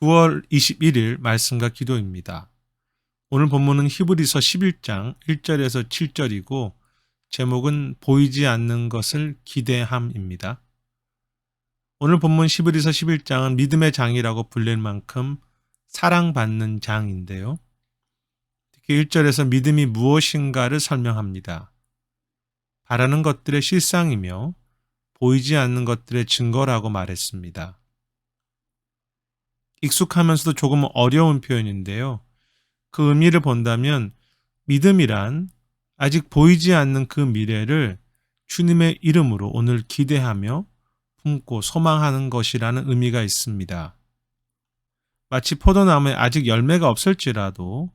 9월 21일 말씀과 기도입니다. 오늘 본문은 히브리서 11장 1절에서 7절이고 제목은 보이지 않는 것을 기대함입니다. 오늘 본문 히브리서 11장은 믿음의 장이라고 불릴 만큼 사랑받는 장인데요. 특히 1절에서 믿음이 무엇인가를 설명합니다. 바라는 것들의 실상이며 보이지 않는 것들의 증거라고 말했습니다. 익숙하면서도 조금 어려운 표현인데요. 그 의미를 본다면 믿음이란 아직 보이지 않는 그 미래를 주님의 이름으로 오늘 기대하며 품고 소망하는 것이라는 의미가 있습니다. 마치 포도나무에 아직 열매가 없을지라도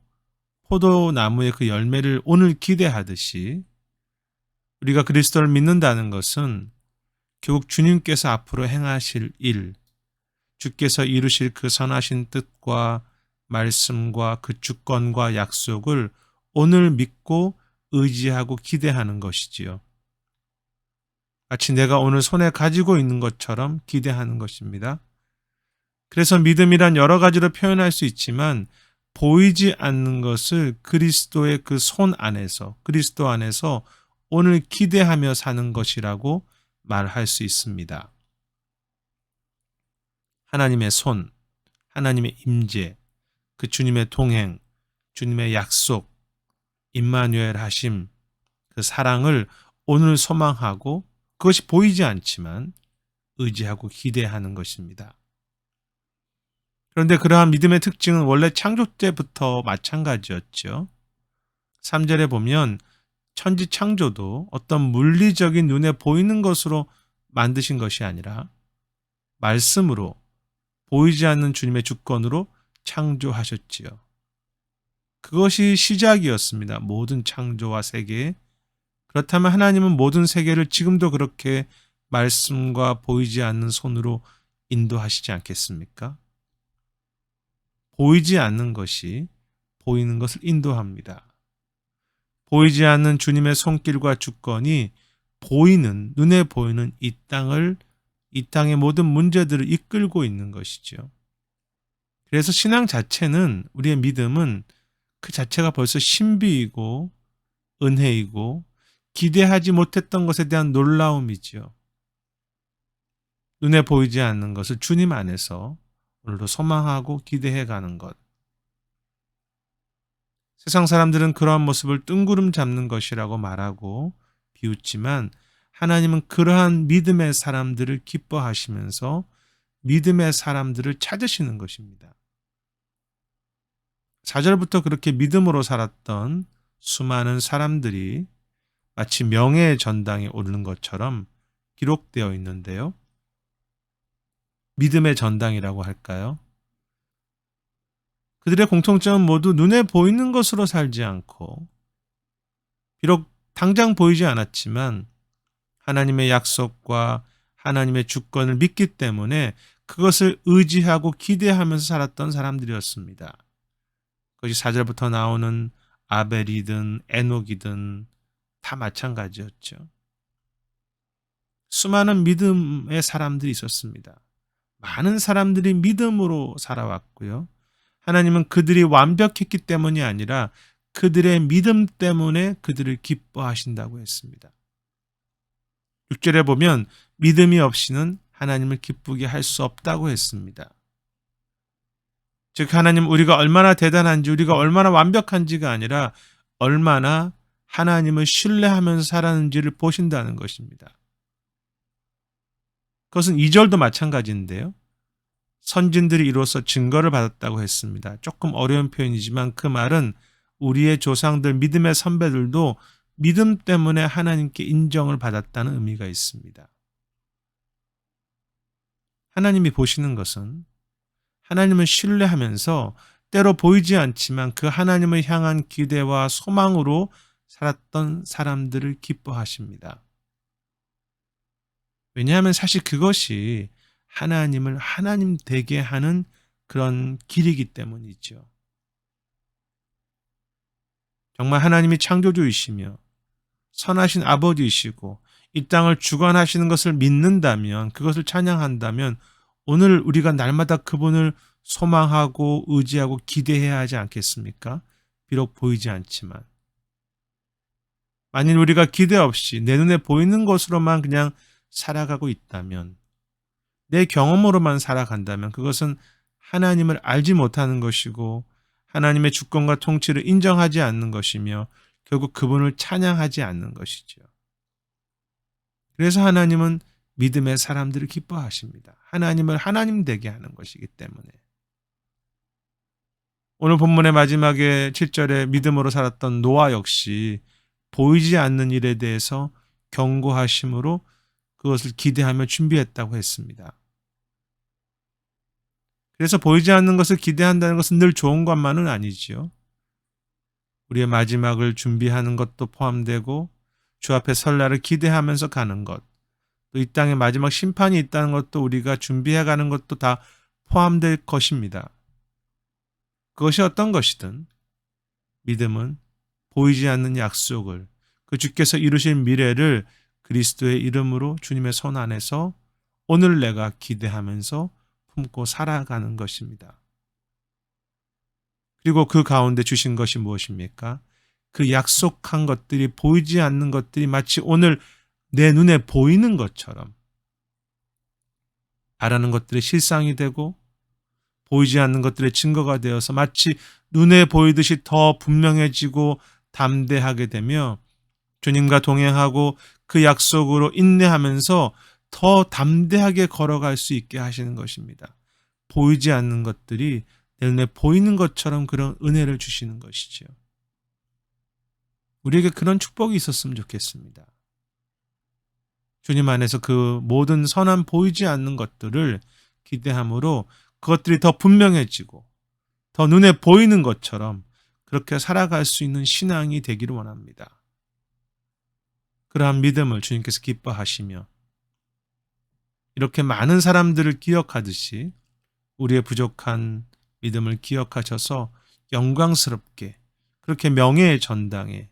포도나무의 그 열매를 오늘 기대하듯이 우리가 그리스도를 믿는다는 것은 결국 주님께서 앞으로 행하실 일, 주께서 이루실 그 선하신 뜻과 말씀과 그 주권과 약속을 오늘 믿고 의지하고 기대하는 것이지요. 마치 내가 오늘 손에 가지고 있는 것처럼 기대하는 것입니다. 그래서 믿음이란 여러 가지로 표현할 수 있지만 보이지 않는 것을 그리스도의 그 손 안에서, 그리스도 안에서 오늘 기대하며 사는 것이라고 말할 수 있습니다. 하나님의 손, 하나님의 임재, 그 주님의 동행, 주님의 약속, 임마누엘 하심, 그 사랑을 오늘 소망하고 그것이 보이지 않지만 의지하고 기대하는 것입니다. 그런데 그러한 믿음의 특징은 원래 창조 때부터 마찬가지였죠. 3절에 보면 천지 창조도 어떤 물리적인 눈에 보이는 것으로 만드신 것이 아니라 말씀으로 보이지 않는 주님의 주권으로 창조하셨지요. 그것이 시작이었습니다. 모든 창조와 세계. 그렇다면 하나님은 모든 세계를 지금도 그렇게 말씀과 보이지 않는 손으로 인도하시지 않겠습니까? 보이지 않는 것이 보이는 것을 인도합니다. 보이지 않는 주님의 손길과 주권이 보이는, 눈에 보이는 이 땅의 모든 문제들을 이끌고 있는 것이죠. 그래서 신앙 자체는, 우리의 믿음은 그 자체가 벌써 신비이고 은혜이고 기대하지 못했던 것에 대한 놀라움이지요. 눈에 보이지 않는 것을 주님 안에서 오늘도 소망하고 기대해 가는 것. 세상 사람들은 그러한 모습을 뜬구름 잡는 것이라고 말하고 비웃지만 하나님은 그러한 믿음의 사람들을 기뻐하시면서 믿음의 사람들을 찾으시는 것입니다. 4절부터 그렇게 믿음으로 살았던 수많은 사람들이 마치 명예의 전당에 오르는 것처럼 기록되어 있는데요. 믿음의 전당이라고 할까요? 그들의 공통점은 모두 눈에 보이는 것으로 살지 않고 비록 당장 보이지 않았지만 하나님의 약속과 하나님의 주권을 믿기 때문에 그것을 의지하고 기대하면서 살았던 사람들이었습니다. 그것이 4절부터 나오는 아벨이든 에녹이든 다 마찬가지였죠. 수많은 믿음의 사람들이 있었습니다. 많은 사람들이 믿음으로 살아왔고요. 하나님은 그들이 완벽했기 때문이 아니라 그들의 믿음 때문에 그들을 기뻐하신다고 했습니다. 6절에 보면 믿음이 없이는 하나님을 기쁘게 할 수 없다고 했습니다. 즉 하나님 우리가 얼마나 대단한지 우리가 얼마나 완벽한지가 아니라 얼마나 하나님을 신뢰하면서 살았는지를 보신다는 것입니다. 그것은 2절도 마찬가지인데요. 선진들이 이로써 증거를 받았다고 했습니다. 조금 어려운 표현이지만 그 말은 우리의 조상들 믿음의 선배들도 믿음 때문에 하나님께 인정을 받았다는 의미가 있습니다. 하나님이 보시는 것은 하나님을 신뢰하면서 때로 보이지 않지만 그 하나님을 향한 기대와 소망으로 살았던 사람들을 기뻐하십니다. 왜냐하면 사실 그것이 하나님을 하나님 되게 하는 그런 길이기 때문이죠. 정말 하나님이 창조주이시며 선하신 아버지이시고 이 땅을 주관하시는 것을 믿는다면, 그것을 찬양한다면 오늘 우리가 날마다 그분을 소망하고 의지하고 기대해야 하지 않겠습니까? 비록 보이지 않지만. 만일 우리가 기대 없이 내 눈에 보이는 것으로만 그냥 살아가고 있다면, 내 경험으로만 살아간다면 그것은 하나님을 알지 못하는 것이고 하나님의 주권과 통치를 인정하지 않는 것이며 결국 그분을 찬양하지 않는 것이죠. 그래서 하나님은 믿음의 사람들을 기뻐하십니다. 하나님을 하나님 되게 하는 것이기 때문에. 오늘 본문의 마지막에 7절에 믿음으로 살았던 노아 역시 보이지 않는 일에 대해서 경고하심으로 그것을 기대하며 준비했다고 했습니다. 그래서 보이지 않는 것을 기대한다는 것은 늘 좋은 것만은 아니지요. 우리의 마지막을 준비하는 것도 포함되고 주 앞에 설 날을 기대하면서 가는 것, 또 이 땅에 마지막 심판이 있다는 것도 우리가 준비해 가는 것도 다 포함될 것입니다. 그것이 어떤 것이든 믿음은 보이지 않는 약속을, 그 주께서 이루신 미래를 그리스도의 이름으로 주님의 손 안에서 오늘 내가 기대하면서 품고 살아가는 것입니다. 그리고 그 가운데 주신 것이 무엇입니까? 그 약속한 것들이, 보이지 않는 것들이 마치 오늘 내 눈에 보이는 것처럼 바라는 것들의 실상이 되고 보이지 않는 것들의 증거가 되어서 마치 눈에 보이듯이 더 분명해지고 담대하게 되며 주님과 동행하고 그 약속으로 인내하면서 더 담대하게 걸어갈 수 있게 하시는 것입니다. 보이지 않는 것들이 내 눈에 보이는 것처럼 그런 은혜를 주시는 것이죠. 우리에게 그런 축복이 있었으면 좋겠습니다. 주님 안에서 그 모든 선한 보이지 않는 것들을 기대함으로 그것들이 더 분명해지고 더 눈에 보이는 것처럼 그렇게 살아갈 수 있는 신앙이 되기를 원합니다. 그러한 믿음을 주님께서 기뻐하시며 이렇게 많은 사람들을 기억하듯이 우리의 부족한 믿음을 기억하셔서 영광스럽게 그렇게 명예의 전당에,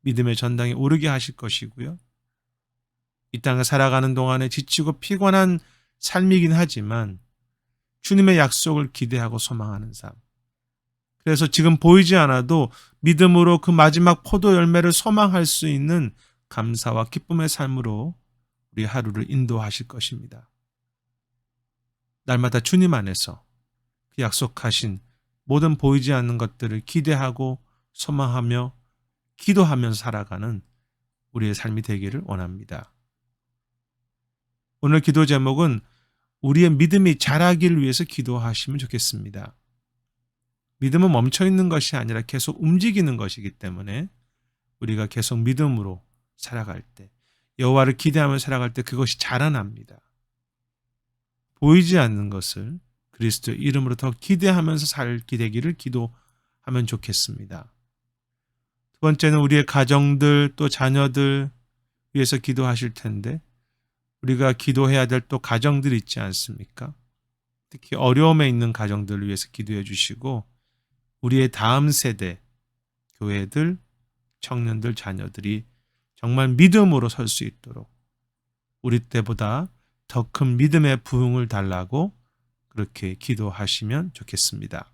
믿음의 전당에 오르게 하실 것이고요. 이 땅을 살아가는 동안에 지치고 피곤한 삶이긴 하지만 주님의 약속을 기대하고 소망하는 삶. 그래서 지금 보이지 않아도 믿음으로 그 마지막 포도 열매를 소망할 수 있는 감사와 기쁨의 삶으로 우리 하루를 인도하실 것입니다. 날마다 주님 안에서 그 약속하신 모든 보이지 않는 것들을 기대하고 소망하며 기도하면서 살아가는 우리의 삶이 되기를 원합니다. 오늘 기도 제목은 우리의 믿음이 자라기를 위해서 기도하시면 좋겠습니다. 믿음은 멈춰 있는 것이 아니라 계속 움직이는 것이기 때문에 우리가 계속 믿음으로 살아갈 때, 여호와를 기대하며 살아갈 때 그것이 자라납니다. 보이지 않는 것을 그리스도의 이름으로 더 기대하면서 살게 되기를 기도하면 좋겠습니다. 두 번째는 우리의 가정들 또 자녀들 위해서 기도하실 텐데 우리가 기도해야 될 또 가정들이 있지 않습니까? 특히 어려움에 있는 가정들을 위해서 기도해 주시고 우리의 다음 세대 교회들, 청년들, 자녀들이 정말 믿음으로 설 수 있도록 우리 때보다 더 큰 믿음의 부흥을 달라고 그렇게 기도하시면 좋겠습니다.